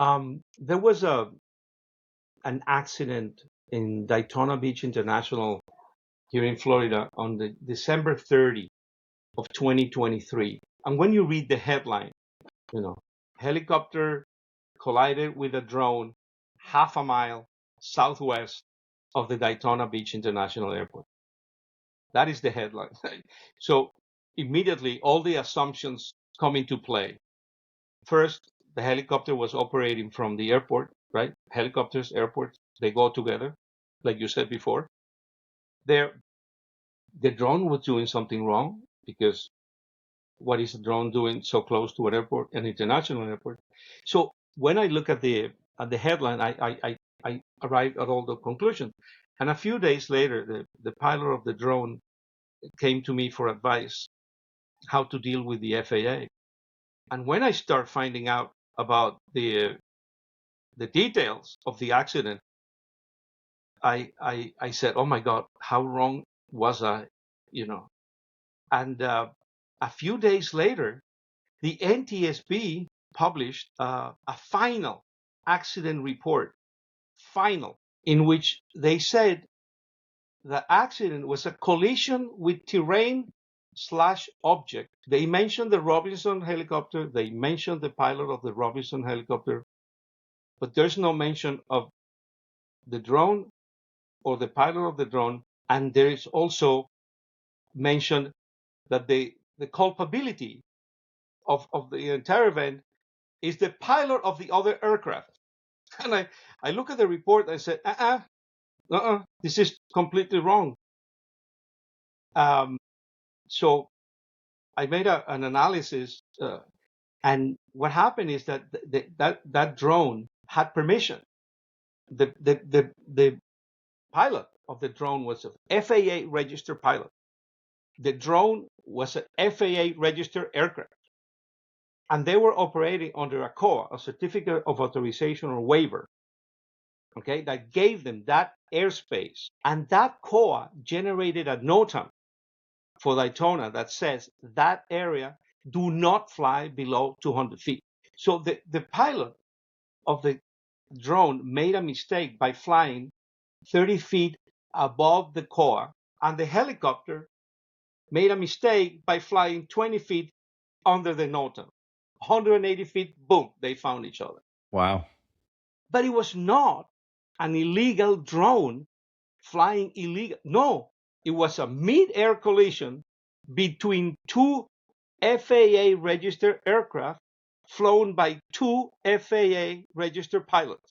There was an accident in Daytona Beach International here in Florida on the December 30 of 2023. And when you read the headline, helicopter collided with a drone half a mile southwest of the Daytona Beach International Airport. That is the headline. So immediately all the assumptions come into play. First, the helicopter was operating from the airport, right? Helicopters, airports, they go together, like you said before. The drone was doing something wrong, because what is a drone doing so close to an airport, an international airport? So when I look at the headline, I arrived at all the conclusions. And a few days later, the pilot of the drone came to me for advice how to deal with the FAA. And when I start finding out about the details of the accident, I said, "Oh my God, how wrong was I?" And a few days later, the NTSB published a final accident report, in which they said the accident was a collision with terrain/object. They mentioned the Robinson helicopter. They mentioned the pilot of the Robinson helicopter, but there's no mention of the drone or the pilot of the drone. And there is also mentioned that the culpability of the entire event is the pilot of the other aircraft. And I look at the report, I said, this is completely wrong. So I made an analysis, and what happened is that that drone had permission. The pilot of the drone was a FAA registered pilot. The drone was an FAA registered aircraft, and they were operating under a COA, a certificate of authorization or waiver, okay, that gave them that airspace. And that COA generated a NOTAM for Daytona that says that area do not fly below 200 feet. So the pilot of the drone made a mistake by flying 30 feet above the COA, and the helicopter made a mistake by flying 20 feet under the NOTAM. 180 feet, boom, they found each other. Wow. But it was not an illegal drone flying illegal. No, it was a mid-air collision between two FAA registered aircraft flown by two FAA registered pilots.